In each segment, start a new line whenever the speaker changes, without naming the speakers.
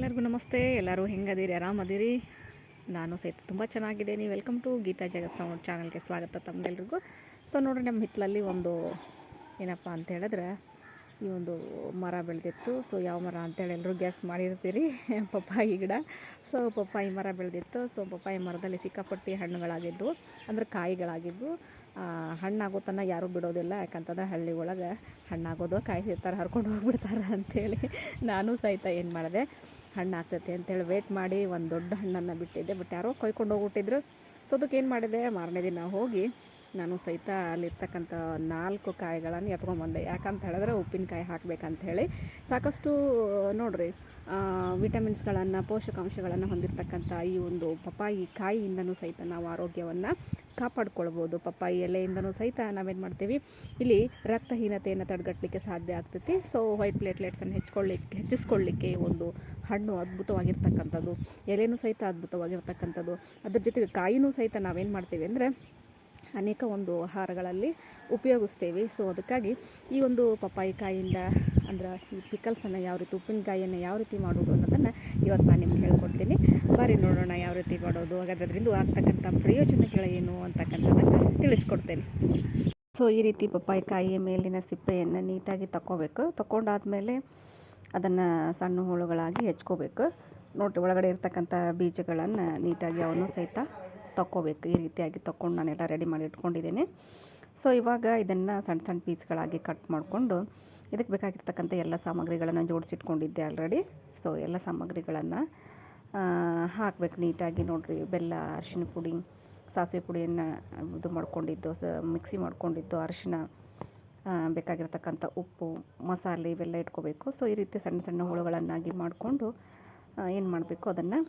ಎಲ್ಲರಿಗೂ ನಮಸ್ತೆ. ಎಲ್ಲರೂ ಹೆಂಗದಿರಿ? ಆರಾಮದಿರಿ? ನಾನು ಸಹಿತ ತುಂಬ ಚೆನ್ನಾಗಿದ್ದೀನಿ. Welcome to Geeta Jagat sound ಚಾನಲ್ಗೆ ಸ್ವಾಗತ ತಮ್ಮೆಲ್ರಿಗೂ. ಸೊ ನೋಡಿರಿ, ನಮ್ಮ ಹಿತ್ತಲಲ್ಲಿ ಒಂದು ಏನಪ್ಪ ಅಂತ ಹೇಳಿದ್ರೆ ಈ ಒಂದು ಮರ ಬೆಳೆದಿತ್ತು. ಸೊ ಯಾವ ಮರ ಅಂತೇಳಿ ಎಲ್ಲರೂ ಗ್ಯಾಸ್ ಮಾಡಿರ್ತೀರಿ, ಪಪ್ಪಾಯಿ ಗಿಡ. ಸೊ ಪಪ್ಪಾಯಿ ಮರ ಬೆಳೆದಿತ್ತು. ಸೊ ಪಪ್ಪಾಯಿ ಮರದಲ್ಲಿ ಸಿಕ್ಕಾಪಟ್ಟಿ ಹಣ್ಣುಗಳಾಗಿದ್ದವು, ಅಂದರೆ ಕಾಯಿಗಳಾಗಿದ್ದವು. ಹಣ್ಣಾಗೋ ತನಕ ಯಾರೂ ಬಿಡೋದಿಲ್ಲ, ಯಾಕಂತಂದ್ರೆ ಹಳ್ಳಿ ಒಳಗೆ ಹಣ್ಣಾಗೋದು ಕಾಯಿ ಸಿಗ್ತಾರೆ ಹರ್ಕೊಂಡು ಹೋಗ್ಬಿಡ್ತಾರೆ ಅಂಥೇಳಿ ನಾನು ಸಹಿತ ಏನು ಮಾಡಿದೆ, ಹಣ್ಣು ಆಗ್ತೈತೆ ಅಂತೇಳಿ ವೇಟ್ ಮಾಡಿ ಒಂದು ದೊಡ್ಡ ಹಣ್ಣನ್ನು ಬಿಟ್ಟಿದ್ದೆ. ಬಟ್ ಯಾರೋ ಕೊಯ್ಕೊಂಡು ಹೋಗ್ಬಿಟ್ಟಿದ್ರು. ಸೊ ಅದಕ್ಕೆ ಏನು ಮಾಡಿದೆ, ಮಾರನೇ ದಿನ ಹೋಗಿ ನಾನು ಸಹಿತ ಅಲ್ಲಿರ್ತಕ್ಕಂಥ 4 ಕಾಯಿಗಳನ್ನು ಎತ್ಕೊಂಡ್ಬಂದೆ. ಯಾಕಂತ ಹೇಳಿದ್ರೆ ಉಪ್ಪಿನಕಾಯಿ ಹಾಕಬೇಕಂತ ಹೇಳಿ. ಸಾಕಷ್ಟು ನೋಡಿರಿ ವಿಟಮಿನ್ಸ್ಗಳನ್ನು, ಪೋಷಕಾಂಶಗಳನ್ನು ಹೊಂದಿರತಕ್ಕಂಥ ಈ ಒಂದು ಪಪ್ಪಾಯಿ ಕಾಯಿಯಿಂದನೂ ಸಹಿತ ನಾವು ಆರೋಗ್ಯವನ್ನು ಕಾಪಾಡ್ಕೊಳ್ಬೋದು. ಪಪ್ಪಾಯಿ ಎಲೆಯಿಂದನೂ ಸಹಿತ ನಾವೇನು ಮಾಡ್ತೀವಿ, ಇಲ್ಲಿ ರಕ್ತಹೀನತೆಯನ್ನು ತಡೆಗಟ್ಟಲಿಕ್ಕೆ ಸಾಧ್ಯ ಆಗ್ತೈತಿ. ಸೊ ವೈಟ್ ಪ್ಲೇಟ್ಲೆಟ್ಸನ್ನು ಹೆಚ್ಚಿಸ್ಕೊಳ್ಳಿಕ್ಕೆ ಒಂದು ಹಣ್ಣು ಅದ್ಭುತವಾಗಿರ್ತಕ್ಕಂಥದ್ದು, ಎಲೆನೂ ಸಹಿತ ಅದ್ಭುತವಾಗಿರ್ತಕ್ಕಂಥದ್ದು. ಅದ್ರ ಜೊತೆಗೆ ಕಾಯಿನೂ ಸಹಿತ ನಾವೇನು ಮಾಡ್ತೀವಿ ಅಂದರೆ ಅನೇಕ ಒಂದು ಆಹಾರಗಳಲ್ಲಿ ಉಪಯೋಗಿಸ್ತೇವೆ. ಸೊ ಅದಕ್ಕಾಗಿ ಈ ಒಂದು ಪಪ್ಪಾಯಿ ಕಾಯಿಯಿಂದ ಅಂದ್ರೆ ಈ ಪಿಕಲ್ಸನ್ನು ಯಾವ ರೀತಿ, ಉಪ್ಪಿನಕಾಯಿಯನ್ನು ಯಾವ ರೀತಿ ಮಾಡೋದು ಅನ್ನೋದನ್ನು ಇವತ್ತು ನಾನು ನಿಮ್ಗೆ ಹೇಳ್ಕೊಡ್ತೀನಿ. ಬಾರಿ ನೋಡೋಣ ಯಾವ ರೀತಿ ಮಾಡೋದು, ಹಾಗಾದ್ರೆ ಅದರಿಂದ ಆಗ್ತಕ್ಕಂಥ ಪ್ರಯೋಜನಗಳೇನು ಅಂತಕ್ಕಂಥದ್ದನ್ನು ತಿಳಿಸ್ಕೊಡ್ತೇನೆ. ಸೊ ಈ ರೀತಿ ಪಪ್ಪಾಯಿ ಕಾಯಿಯ ಮೇಲಿನ ಸಿಪ್ಪೆಯನ್ನು ನೀಟಾಗಿ ತಗೊಂಡಾದ್ಮೇಲೆ ಅದನ್ನು ಸಣ್ಣ ಹೋಳುಗಳಾಗಿ ಹೆಚ್ಕೋಬೇಕು. ನೋಡಿರಿ, ಒಳಗಡೆ ಇರ್ತಕ್ಕಂಥ ಬೀಜಗಳನ್ನು ನೀಟಾಗಿ ಅವನ್ನು ಸಹಿತ ತಕ್ಕೋಬೇಕು. ಈ ರೀತಿಯಾಗಿ ತಗೊಂಡು ನಾನೆಲ್ಲ ರೆಡಿ ಮಾಡಿ ಇಟ್ಕೊಂಡಿದ್ದೀನಿ. ಸೊ ಇವಾಗ ಇದನ್ನು ಸಣ್ಣ ಸಣ್ಣ ಪೀಸ್ಗಳಾಗಿ ಕಟ್ ಮಾಡಿಕೊಂಡು ಇದಕ್ಕೆ ಬೇಕಾಗಿರ್ತಕ್ಕಂಥ ಎಲ್ಲ ಸಾಮಗ್ರಿಗಳನ್ನು ಜೋಡಿಸಿಟ್ಕೊಂಡಿದ್ದೆ ಆಲ್ರೆಡಿ. ಸೊ ಎಲ್ಲ ಸಾಮಗ್ರಿಗಳನ್ನು ಹಾಕಬೇಕು ನೀಟಾಗಿ. ನೋಡಿರಿ, ಬೆಲ್ಲ, ಅರಿಶಿನ ಪುಡಿ, ಸಾಸಿವೆ ಪುಡಿಯನ್ನು ಇದು ಮಾಡ್ಕೊಂಡಿದ್ದು, ಮಿಕ್ಸಿ ಮಾಡ್ಕೊಂಡಿದ್ದು, ಅರಿಶಿನ, ಬೇಕಾಗಿರ್ತಕ್ಕಂಥ ಉಪ್ಪು, ಮಸಾಲೆ ಇವೆಲ್ಲ ಇಟ್ಕೋಬೇಕು. ಸೊ ಈ ರೀತಿ ಸಣ್ಣ ಸಣ್ಣ ಹೋಳುಗಳನ್ನಾಗಿ ಮಾಡಿಕೊಂಡು ಏನು ಮಾಡಬೇಕು, ಅದನ್ನು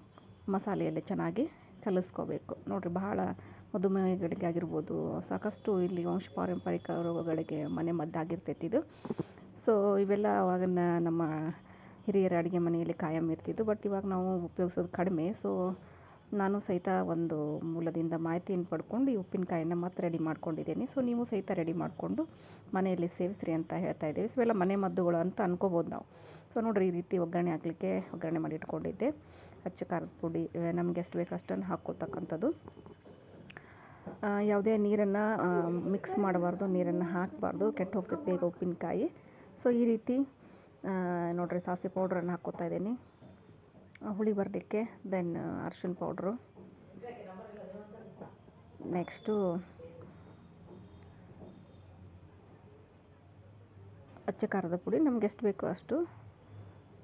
ಮಸಾಲೆಯಲ್ಲಿ ಚೆನ್ನಾಗಿ ಕಲಿಸ್ಕೋಬೇಕು. ನೋಡಿರಿ, ಬಹಳ ಮಧುಮೇಹಗಳಿಗೆ ಆಗಿರ್ಬೋದು, ಸಾಕಷ್ಟು ಇಲ್ಲಿ ವಂಶಪಾರಂಪರಿಕ ರೋಗಗಳಿಗೆ ಮನೆ ಮದ್ದಾಗಿರ್ತೈತಿ ಇದು. ಸೊ ಇವೆಲ್ಲ ಅವಾಗ ನಮ್ಮ ಹಿರಿಯರ ಅಡುಗೆ ಮನೆಯಲ್ಲಿ ಕಾಯಂ ಇರ್ತಿದ್ದು. ಬಟ್ ಇವಾಗ ನಾವು ಉಪಯೋಗಿಸೋದು ಕಡಿಮೆ. ಸೊ ನಾನು ಸಹಿತ ಒಂದು ಮೂಲದಿಂದ ಮಾಹಿತಿಯನ್ನು ಪಡ್ಕೊಂಡು ಈ ಉಪ್ಪಿನಕಾಯಿಯನ್ನು ಮತ್ತೆ ರೆಡಿ ಮಾಡ್ಕೊಂಡಿದ್ದೀನಿ. ಸೊ ನೀವು ಸಹಿತ ರೆಡಿ ಮಾಡಿಕೊಂಡು ಮನೆಯಲ್ಲಿ ಸೇವಿಸ್ರಿ ಅಂತ ಹೇಳ್ತಾ ಇದ್ದೀವಿ. ಸೊ ಇವೆಲ್ಲ ಮನೆ ಮದ್ದುಗಳು ಅಂತ ಅನ್ಕೋಬೋದು ನಾವು. ಸೊ ನೋಡಿರಿ, ಈ ರೀತಿ ಒಗ್ಗರಣೆ ಹಾಕಲಿಕ್ಕೆ ಒಗ್ಗರಣೆ ಮಾಡಿ ಇಟ್ಕೊಂಡಿದ್ದೆ. ಅಚ್ಚ ಖಾರದ ಪುಡಿ ನಮ್ಗೆ ಎಷ್ಟು ಬೇಕು ಅಷ್ಟನ್ನು ಹಾಕ್ಕೊಳ್ತಕ್ಕಂಥದ್ದು. ಯಾವುದೇ ನೀರನ್ನು ಮಿಕ್ಸ್ ಮಾಡಬಾರ್ದು, ನೀರನ್ನು ಹಾಕಬಾರ್ದು, ಕೆಟ್ಟು ಹೋಗ್ತೈತೆ ಬೇಗ ಉಪ್ಪಿನಕಾಯಿ. ಸೊ ಈ ರೀತಿ ನೋಡಿರಿ, ಸಾಸಿವೆ ಪೌಡ್ರನ್ನು ಹಾಕ್ಕೊತಾ ಇದ್ದೀನಿ ಹುಳಿ ಬರಲಿಕ್ಕೆ. ದೆನ್ ಅರಿಶಿನ ಪೌಡ್ರು, ನೆಕ್ಸ್ಟು ಅಚ್ಚ ಖಾರದ ಪುಡಿ. ನಮ್ಗೆ ಎಷ್ಟು ಬೇಕೋ ಅಷ್ಟು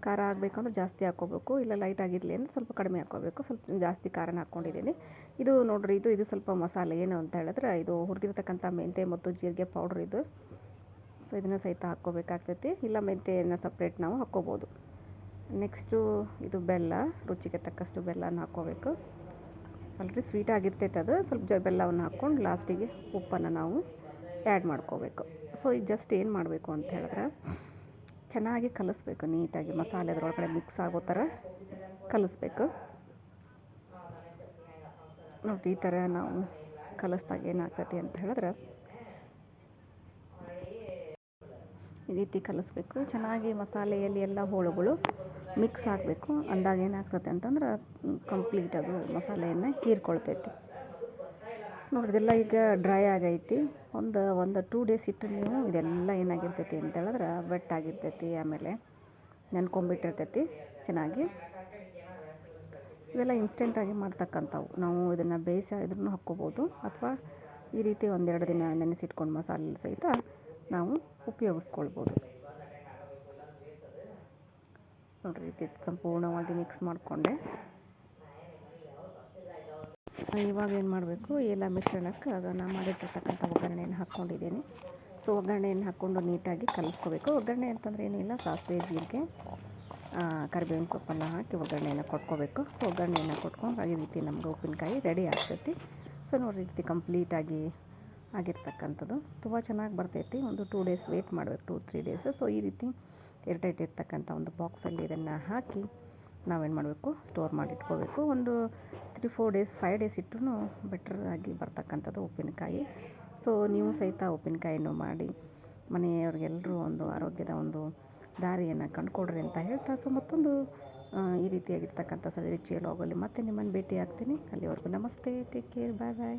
ಖಾರ ಆಗಬೇಕು ಅಂದ್ರೆ ಜಾಸ್ತಿ ಹಾಕ್ಕೋಬೇಕು, ಇಲ್ಲ ಲೈಟ್ ಆಗಿರಲಿ ಅಂದರೆ ಸ್ವಲ್ಪ ಕಡಿಮೆ ಹಾಕ್ಕೋಬೇಕು. ಸ್ವಲ್ಪ ಜಾಸ್ತಿ ಖಾರನ ಹಾಕ್ಕೊಂಡಿದ್ದೀನಿ. ಇದು ನೋಡಿರಿ, ಇದು ಸ್ವಲ್ಪ ಮಸಾಲೆ ಏನು ಅಂತ ಹೇಳಿದ್ರೆ ಇದು ಹುರಿದಿರ್ತಕ್ಕಂಥ ಮೆಂತ್ಯ ಮತ್ತು ಜೀರಿಗೆ ಪೌಡ್ರ್ ಇದು. ಸೊ ಇದನ್ನು ಸಹಿತ ಹಾಕ್ಕೋಬೇಕಾಗ್ತೈತಿ, ಇಲ್ಲ ಮೆಂತ್ಯನ ಸಪ್ರೇಟ್ ನಾವು ಹಾಕ್ಕೋಬೋದು. ನೆಕ್ಸ್ಟು ಇದು ಬೆಲ್ಲ, ರುಚಿಗೆ ತಕ್ಕಷ್ಟು ಬೆಲ್ಲನ ಹಾಕ್ಕೋಬೇಕು. ಆಲ್ರೆಡಿ ಸ್ವೀಟ್ ಆಗಿರ್ತೈತೆ ಅದು. ಸ್ವಲ್ಪ ಬೆಲ್ಲವನ್ನು ಹಾಕ್ಕೊಂಡು ಲಾಸ್ಟಿಗೆ ಉಪ್ಪನ್ನು ನಾವು ಆ್ಯಡ್ ಮಾಡ್ಕೋಬೇಕು. ಸೊ ಈಗ ಜಸ್ಟ್ ಏನು ಮಾಡಬೇಕು ಅಂತ ಹೇಳಿದ್ರೆ ಚೆನ್ನಾಗಿ ಕಲಿಸ್ಬೇಕು ನೀಟಾಗಿ. ಮಸಾಲೆ ಅದರೊಳಗಡೆ ಮಿಕ್ಸ್ ಆಗೋ ಥರ ಕಲಿಸ್ಬೇಕು. ನೋಡಿ, ಈ ಥರ ನಾವು ಕಲಿಸ್ದಾಗ ಏನಾಗ್ತೈತಿ ಅಂತ ಹೇಳಿದ್ರೆ ಈ ರೀತಿ ಕಲಿಸ್ಬೇಕು ಚೆನ್ನಾಗಿ. ಮಸಾಲೆಯಲ್ಲಿ ಎಲ್ಲ ಹೋಳುಗಳು ಮಿಕ್ಸ್ ಆಗಬೇಕು. ಅಂದಾಗ ಏನಾಗ್ತೈತೆ ಅಂತಂದ್ರೆ ಕಂಪ್ಲೀಟ್ ಅದು ಮಸಾಲೆಯನ್ನು ಹೀರ್ಕೊಳ್ತೈತಿ. ನೋಡಿರಿ, ಇದೆಲ್ಲ ಈಗ ಡ್ರೈ ಆಗೈತಿ. ಒಂದು 2 ಡೇಸ್ ಇಟ್ಟು ನೀವು ಇದೆಲ್ಲ ಏನಾಗಿರ್ತೈತಿ ಅಂತ ಹೇಳಿದ್ರೆ ವೆಟ್ ಆಗಿರ್ತೈತಿ, ಆಮೇಲೆ ನೆನ್ಕೊಂಬಿಟ್ಟಿರ್ತೈತಿ ಚೆನ್ನಾಗಿ. ಇವೆಲ್ಲ ಇನ್ಸ್ಟೆಂಟಾಗಿ ಮಾಡ್ತಕ್ಕಂಥವು. ನಾವು ಇದನ್ನು ಬೇಯಿಸಿ ಇದ್ರೂ ಹಾಕ್ಕೋಬೋದು, ಅಥವಾ ಈ ರೀತಿ 1-2 ದಿನ ನೆನೆಸಿಟ್ಕೊಂಡು ಮಸಾಲೆ ಸಹಿತ ನಾವು ಉಪಯೋಗಿಸ್ಕೊಳ್ಬೋದು. ನೋಡಿರಿ, ರೀತಿ ಸಂಪೂರ್ಣವಾಗಿ ಮಿಕ್ಸ್ ಮಾಡಿಕೊಂಡೆ. ಇವಾಗ ಏನು ಮಾಡಬೇಕು, ಎಲ್ಲ ಮಿಶ್ರಣಕ್ಕೆ ಆಗ ನಾನು ಮಾಡಿಟ್ಟಿರ್ತಕ್ಕಂಥ ಒಗ್ಗರಣೆಯನ್ನು ಹಾಕ್ಕೊಂಡಿದ್ದೀನಿ. ಸೊ ಒಗ್ಗರಣೆಯನ್ನು ಹಾಕ್ಕೊಂಡು ನೀಟಾಗಿ ಕಲಿಸ್ಕೋಬೇಕು. ಒಗ್ಗರಣೆ ಅಂತಂದರೆ ಏನೂ ಇಲ್ಲ, ಸಾಸಿವೆ, ಜೀರಿಗೆ, ಕರಿಬೇವಿನ ಸೊಪ್ಪನ್ನು ಹಾಕಿ ಒಗ್ಗರಣೆಯನ್ನು ಕೊಟ್ಕೋಬೇಕು. ಸೊ ಒಗ್ಗರಣೆಯನ್ನು ಕೊಟ್ಕೊಂಡು ಈ ರೀತಿ ನಮ್ಗೆ ಉಪ್ಪಿನಕಾಯಿ ರೆಡಿ ಆಗ್ತೈತಿ. ಸೊ ನೋಡಿರಿ, ಈ ರೀತಿ ಕಂಪ್ಲೀಟಾಗಿ ಆಗಿರ್ತಕ್ಕಂಥದ್ದು ತುಂಬ ಚೆನ್ನಾಗಿ ಬರ್ತೈತಿ. ಒಂದು 2 ಡೇಸ್ ವೆಯ್ಟ್ ಮಾಡಬೇಕು, 2-3 ಡೇಸ್. ಸೊ ಈ ರೀತಿ ಏರ್ಟೈಟ್ ಇರ್ತಕ್ಕಂಥ ಒಂದು ಬಾಕ್ಸಲ್ಲಿ ಇದನ್ನು ಹಾಕಿ ನಾವೇನು ಮಾಡಬೇಕು, ಸ್ಟೋರ್ ಮಾಡಿ ಇಟ್ಕೋಬೇಕು. ಒಂದು 3-4 ಡೇಸ್ 5 ಡೇಸ್ ಇಟ್ಟರೂ ಬೆಟರ್ ಆಗಿ ಬರ್ತಕ್ಕಂಥದ್ದು ಉಪ್ಪಿನಕಾಯಿ. ಸೊ ನೀವು ಸಹಿತ ಉಪ್ಪಿನಕಾಯಿನೂ ಮಾಡಿ ಮನೆಯವರಿಗೆಲ್ಲರೂ ಒಂದು ಆರೋಗ್ಯದ ಒಂದು ದಾರಿಯನ್ನು ಕಂಡುಕೊಡ್ರಿ ಅಂತ ಹೇಳ್ತಾ, ಸೊ ಮತ್ತೊಂದು ಈ ರೀತಿಯಾಗಿರ್ತಕ್ಕಂಥ ಸವಿರುಚಿಯ ಲಾಗಲ್ಲಿ ಮತ್ತೆ ನಿಮ್ಮನ್ನು ಭೇಟಿ ಆಗ್ತೀನಿ. ಅಲ್ಲಿವರೆಗೂ ನಮಸ್ತೆ, ಟೇಕ್ ಕೇರ್, ಬಾಯ್ ಬಾಯ್.